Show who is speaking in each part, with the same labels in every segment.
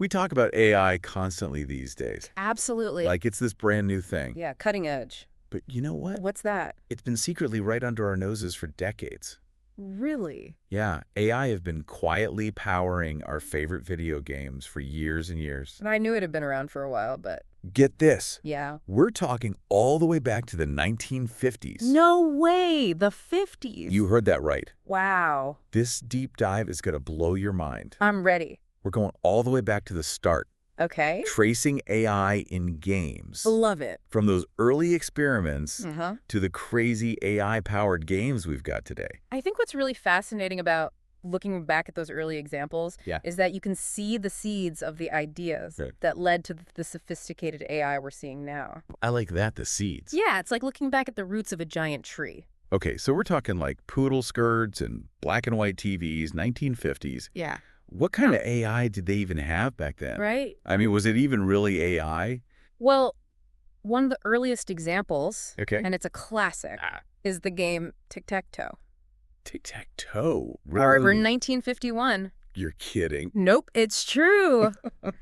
Speaker 1: We talk about AI constantly these days.
Speaker 2: Absolutely.
Speaker 1: Like it's this brand new thing.
Speaker 2: Yeah, cutting edge.
Speaker 1: But you know what?
Speaker 2: What's that?
Speaker 1: It's been secretly right under our noses for decades.
Speaker 2: Really?
Speaker 1: Yeah, AI have been quietly powering our favorite video games for years and years.
Speaker 2: And I knew it had been around for a while, but
Speaker 1: Get this.
Speaker 2: yeah.
Speaker 1: We're talking all the way back to the 1950s.
Speaker 2: No way! The 50s.
Speaker 1: You heard that right.
Speaker 2: Wow.
Speaker 1: This deep dive is going to blow your mind.
Speaker 2: I'm ready.
Speaker 1: We're going all the way back to the start,
Speaker 2: Okay.
Speaker 1: tracing AI in games.
Speaker 2: Love it.
Speaker 1: From those early experiments
Speaker 2: Uh-huh.
Speaker 1: to the crazy AI-powered games we've got today.
Speaker 2: I think what's really fascinating about looking back at those early examples is that you can see the seeds of the ideas that led to the sophisticated AI we're seeing now.
Speaker 1: I like that, the seeds.
Speaker 2: Yeah, it's like looking back at the roots of a giant tree.
Speaker 1: Okay, so we're talking like poodle skirts and black and white TVs, 1950s.
Speaker 2: Yeah.
Speaker 1: What kind of AI did they even have back then?
Speaker 2: Right?
Speaker 1: I mean, was it even really AI?
Speaker 2: Well, one of the earliest examples,
Speaker 1: Okay.
Speaker 2: and it's a classic, is the game Tic-Tac-Toe.
Speaker 1: Tic-tac-toe.
Speaker 2: However,
Speaker 1: Really?
Speaker 2: in 1951,
Speaker 1: You're kidding.
Speaker 2: nope, it's true.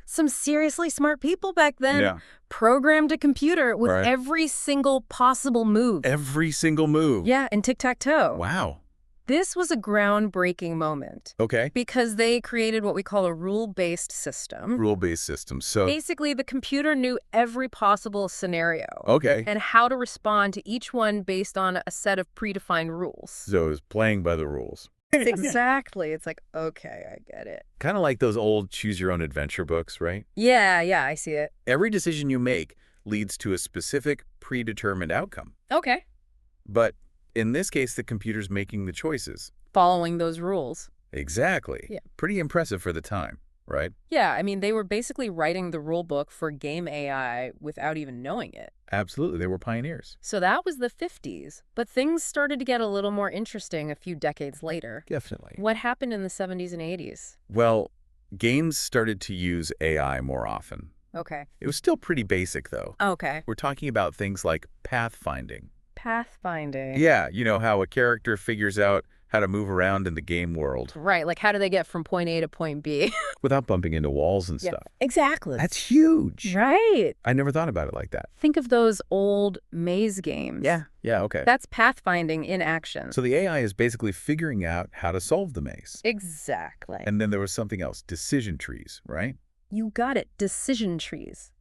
Speaker 2: Some seriously smart people back then
Speaker 1: Yeah.
Speaker 2: programmed a computer with
Speaker 1: Right.
Speaker 2: every single possible move.
Speaker 1: Every single move.
Speaker 2: Yeah, in Tic-Tac-Toe.
Speaker 1: Wow.
Speaker 2: This was a groundbreaking moment
Speaker 1: Okay.
Speaker 2: because they created what we call a rule-based system.
Speaker 1: Rule-based system. So,
Speaker 2: Basically, the computer knew every possible scenario
Speaker 1: okay.
Speaker 2: and how to respond to each one based on a set of predefined rules.
Speaker 1: So it was playing by the rules.
Speaker 2: Exactly. It's like, okay, I get it.
Speaker 1: Kind of like those old choose-your-own-adventure books, right?
Speaker 2: Yeah, I see it.
Speaker 1: Every decision you make leads to a specific predetermined outcome.
Speaker 2: Okay.
Speaker 1: But in this case, the computer's making the choices.
Speaker 2: Following those rules.
Speaker 1: Exactly.
Speaker 2: Yeah.
Speaker 1: Pretty impressive for the time, right?
Speaker 2: Yeah, I mean, they were basically writing the rule book for game AI without even knowing it.
Speaker 1: Absolutely. They were pioneers.
Speaker 2: So that was the 50s, but things started to get a little more interesting a few decades later.
Speaker 1: Definitely.
Speaker 2: What happened in the 70s and 80s?
Speaker 1: Well, games started to use AI more often.
Speaker 2: Okay.
Speaker 1: It was still pretty basic, though.
Speaker 2: Okay.
Speaker 1: We're talking about things like pathfinding.
Speaker 2: Pathfinding.
Speaker 1: Yeah, you know how a character figures out how to move around in the game world
Speaker 2: Right, like how do they get from point A to point B?
Speaker 1: without bumping into walls and stuff.
Speaker 2: Exactly.
Speaker 1: That's huge.
Speaker 2: Right.
Speaker 1: I never thought about it like that.
Speaker 2: Think of those old maze games.
Speaker 1: Yeah, okay.
Speaker 2: That's pathfinding in action.
Speaker 1: So the AI is basically figuring out how to solve the maze.
Speaker 2: Exactly.
Speaker 1: And then there was something else, decision trees, right?
Speaker 2: You got it. Decision trees.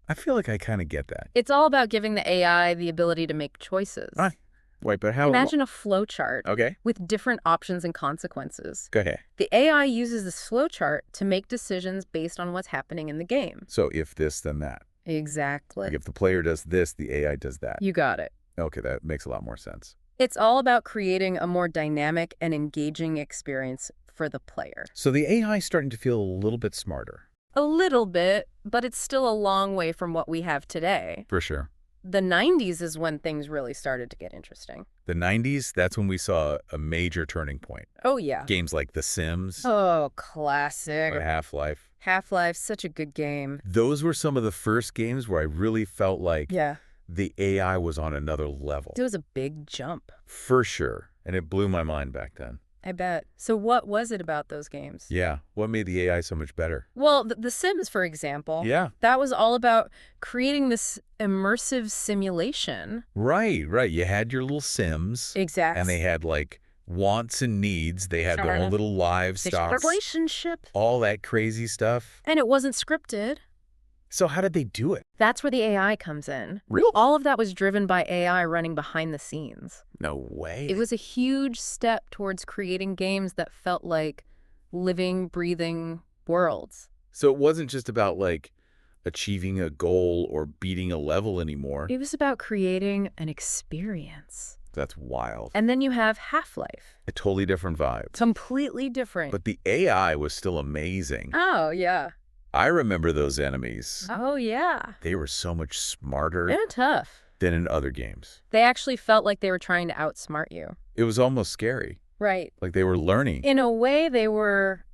Speaker 1: I feel like I kind of get that.
Speaker 2: It's all about giving the AI the ability to make choices.
Speaker 1: Right. Wait, but how?
Speaker 2: Imagine a flowchart
Speaker 1: Okay,
Speaker 2: with different options and consequences.
Speaker 1: go ahead.
Speaker 2: The AI uses this flowchart to make decisions based on what's happening in the game.
Speaker 1: So if this, then that.
Speaker 2: Exactly.
Speaker 1: Like if the player does this, the AI does that.
Speaker 2: You got it.
Speaker 1: Okay, that makes a lot more sense.
Speaker 2: It's all about creating a more dynamic and engaging experience for the player.
Speaker 1: So the AI is starting to feel a little bit smarter.
Speaker 2: A little bit, but it's still a long way from what we have today.
Speaker 1: For sure.
Speaker 2: The 90s is when things really started to get interesting.
Speaker 1: The 90s, that's when we saw a major turning point.
Speaker 2: Oh, yeah.
Speaker 1: Games like The Sims,
Speaker 2: Oh, classic.
Speaker 1: or Half-Life.
Speaker 2: Half-Life, such a good game.
Speaker 1: Those were some of the first games where I really felt like
Speaker 2: Yeah.
Speaker 1: the AI was on another level.
Speaker 2: It was a big jump.
Speaker 1: For sure. And it blew my mind back then.
Speaker 2: I bet. So what was it about those games?
Speaker 1: Yeah. What made the AI so much better?
Speaker 2: Well, The Sims, for example.
Speaker 1: Yeah.
Speaker 2: That was all about creating this immersive simulation.
Speaker 1: Right. You had your little Sims.
Speaker 2: Exactly.
Speaker 1: And they had like wants and needs. They had their own little livestock.
Speaker 2: Relationship.
Speaker 1: All that crazy stuff.
Speaker 2: And it wasn't scripted.
Speaker 1: So how did they do it?
Speaker 2: That's where the AI comes in.
Speaker 1: Real?
Speaker 2: All of that was driven by AI running behind the scenes.
Speaker 1: No way.
Speaker 2: It was a huge step towards creating games that felt like living, breathing worlds.
Speaker 1: So it wasn't just about like achieving a goal or beating a level anymore.
Speaker 2: It was about creating an experience.
Speaker 1: That's wild.
Speaker 2: And then you have Half-Life.
Speaker 1: A totally different vibe.
Speaker 2: Completely different.
Speaker 1: But the AI was still amazing.
Speaker 2: Oh, yeah.
Speaker 1: I remember those enemies.
Speaker 2: Oh, yeah.
Speaker 1: They were so much smarter
Speaker 2: They're tough.
Speaker 1: than in other games.
Speaker 2: They actually felt like they were trying to outsmart you.
Speaker 1: It was almost scary.
Speaker 2: Right.
Speaker 1: Like they were learning.
Speaker 2: In a way,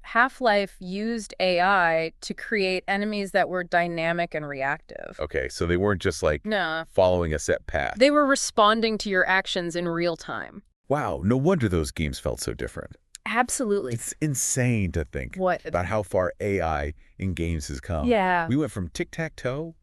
Speaker 2: Half-Life used AI to create enemies that were dynamic and reactive.
Speaker 1: Okay, so they weren't just like
Speaker 2: No.
Speaker 1: following a set path.
Speaker 2: They were responding to your actions in real time.
Speaker 1: Wow, no wonder those games felt so different.
Speaker 2: Absolutely.
Speaker 1: It's insane to think about how far AI in games has come.
Speaker 2: Yeah.
Speaker 1: We went from tic-tac-toe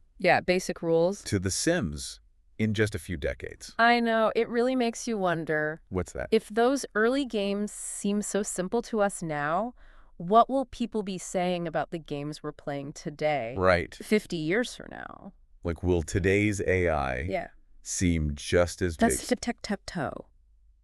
Speaker 2: Basic rules.
Speaker 1: to The Sims in just a few decades.
Speaker 2: I know. It really makes you wonder.
Speaker 1: What's that?
Speaker 2: If those early games seem so simple to us now, what will people be saying about the games we're playing today?
Speaker 1: Right.
Speaker 2: 50 years from now.
Speaker 1: Like, will today's AI seem just as big?
Speaker 2: That's tic-tac-toe.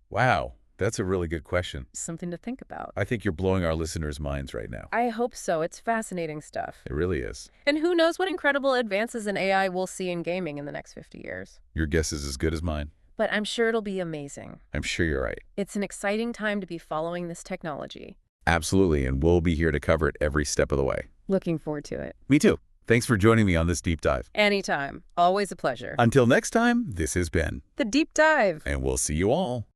Speaker 1: Wow. That's a really good question.
Speaker 2: Something to think about.
Speaker 1: I think you're blowing our listeners' minds right now.
Speaker 2: I hope so. It's fascinating stuff.
Speaker 1: It really is.
Speaker 2: And who knows what incredible advances in AI we'll see in gaming in the next 50 years.
Speaker 1: Your guess is as good as mine.
Speaker 2: But I'm sure it'll be amazing.
Speaker 1: I'm sure you're right.
Speaker 2: It's an exciting time to be following this technology.
Speaker 1: Absolutely, and we'll be here to cover it every step of the way.
Speaker 2: Looking forward to it.
Speaker 1: Me too. Thanks for joining me on this deep dive.
Speaker 2: Anytime. Always a pleasure.
Speaker 1: Until next time, this has been
Speaker 2: The Deep Dive.
Speaker 1: And we'll see you all